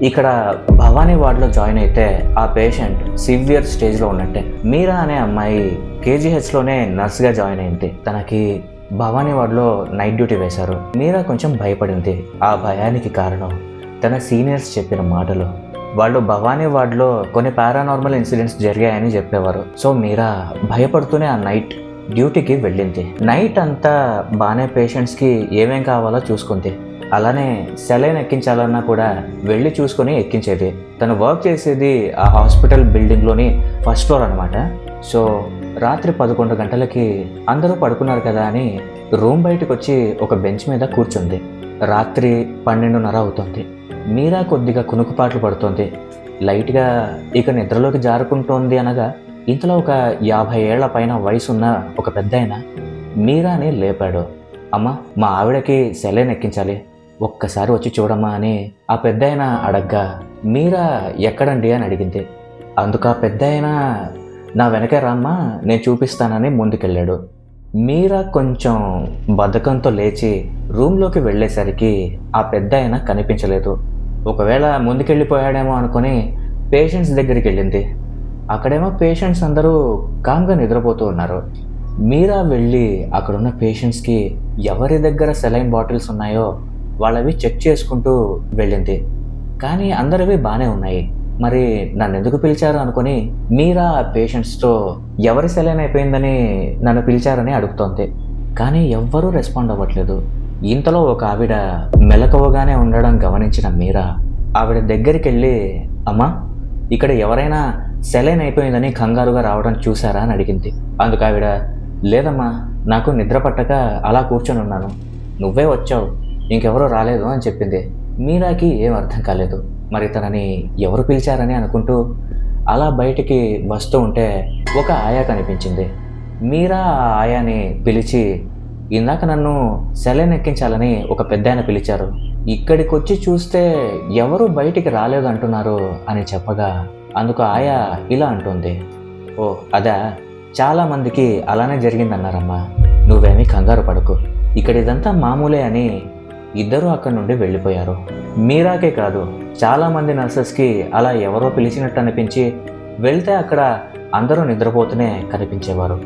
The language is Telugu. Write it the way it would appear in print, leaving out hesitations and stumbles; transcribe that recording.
ఇక్కడ భవానీ వార్డులో జాయిన్ అయితే ఆ పేషెంట్ సివియర్ స్టేజ్లో ఉన్నట్టే. మీరా అనే అమ్మాయి కేజీహెచ్లోనే నర్స్గా జాయిన్ అయింది. తనకి భవానీ వార్డులో నైట్ డ్యూటీ వేశారు. మీరా కొంచెం భయపడింది. ఆ భయానికి కారణం తన సీనియర్స్ చెప్పిన మాటలు. వాళ్ళు భవానీ వార్డులో కొన్ని పారానార్మల్ ఇన్సిడెంట్స్ జరిగాయని చెప్పేవారు. సో మీరా భయపడుతూనే ఆ నైట్ డ్యూటీకి వెళ్ళింది. నైట్ అంతా బాగానే పేషెంట్స్కి ఏమేం కావాలో చూసుకుంది. అలానే సెలైన్ ఎక్కించాలన్నా కూడా వెళ్ళి చూసుకొని ఎక్కించేది. తను వర్క్ చేసేది ఆ హాస్పిటల్ బిల్డింగ్లోని ఫస్ట్ ఫ్లోర్ అనమాట. సో రాత్రి 11 గంటలకి అందరూ పడుకున్నారు కదా అని రూమ్ బయటకు వచ్చి ఒక బెంచ్ మీద కూర్చుంది. రాత్రి 12:30 అవుతుంది. మీరా కొద్దిగా కునుకుపాట్లు పడుతోంది. లైట్గా ఇక నిద్రలోకి జారుకుంటోంది అనగా ఇంతలో ఒక 50 ఏళ్ల పైన వయసున్న ఒక పెద్దాయన మీరాని లేపాడు. అమ్మ, మా ఆవిడకి సెలైన్ ఎక్కించాలి, ఒక్కసారి వచ్చి చూడమ్మా అని ఆ పెద్దాయన అడగ్గా మీరా ఎక్కడండి అని అడిగింది. అందుకు ఆ పెద్దాయన నా వెనకే రామ్మా, నేను చూపిస్తానని ముందుకెళ్ళాడు. మీరా కొంచెం బద్ధకంతో లేచి రూమ్లోకి వెళ్ళేసరికి ఆ పెద్దాయన కనిపించలేదు. ఒకవేళ ముందుకెళ్ళిపోయాడేమో అనుకుని పేషెంట్స్ దగ్గరికి వెళ్ళింది. అక్కడేమో పేషెంట్స్ అందరూ కామ్గా నిద్రపోతూ ఉన్నారు. మీరా వెళ్ళి అక్కడున్న పేషెంట్స్కి ఎవరి దగ్గర సెలైన్ బాటిల్స్ ఉన్నాయో వాళ్ళవి చెక్ చేసుకుంటూ వెళ్ళింది. కానీ అందరివి బాగానే ఉన్నాయి. మరి నన్ను ఎందుకు పిలిచారు అనుకుని మీరా పేషెంట్స్తో ఎవరి సెలైన్ అయిపోయిందని నన్ను పిలిచారని అడుగుతోంది. కానీ ఎవ్వరూ రెస్పాండ్ అవ్వట్లేదు. ఇంతలో ఒక ఆవిడ మెలకువగానే ఉండడం గమనించిన మీరా ఆవిడ దగ్గరికి వెళ్ళి, అమ్మా, ఇక్కడ ఎవరైనా సెలైన్ అయిపోయిందని కంగారుగా రావడం చూసారా అని అడిగింది. అందుకు ఆవిడ, లేదమ్మా, నాకు నిద్ర పట్టక అలా కూర్చొని ఉన్నాను, నువ్వే వచ్చావు, ఇంకెవరూ రాలేదు అని చెప్పింది. మీరాకి ఏం అర్థం కాలేదు. మరి తనని ఎవరు పిలిచారని అనుకుంటూ అలా బయటికి వస్తూ ఉంటే ఒక ఆయా కనిపించింది. మీరా ఆ ఆయాని పిలిచి, ఇందాక నన్ను సెలైన్ ఎక్కించాలని ఒక పెద్దాయన పిలిచారు, ఇక్కడికి వచ్చి చూస్తే ఎవరు బయటికి రాలేదు అంటున్నారు అని చెప్పగా అందుకు ఆయా ఇలా అంటుంది, ఓ అదా, చాలామందికి అలానే జరిగిందన్నారమ్మా, నువ్వేమీ కంగారు పడకు, ఇక్కడ ఇదంతా మామూలే అని ఇద్దరూ అక్కడి నుండి వెళ్ళిపోయారు. మీరాకే కాదు, చాలామంది నర్సెస్కి అలా ఎవరో పిలిచినట్టు అనిపించి వెళ్తే అక్కడ అందరూ నిద్రపోతూనే కనిపించేవారు.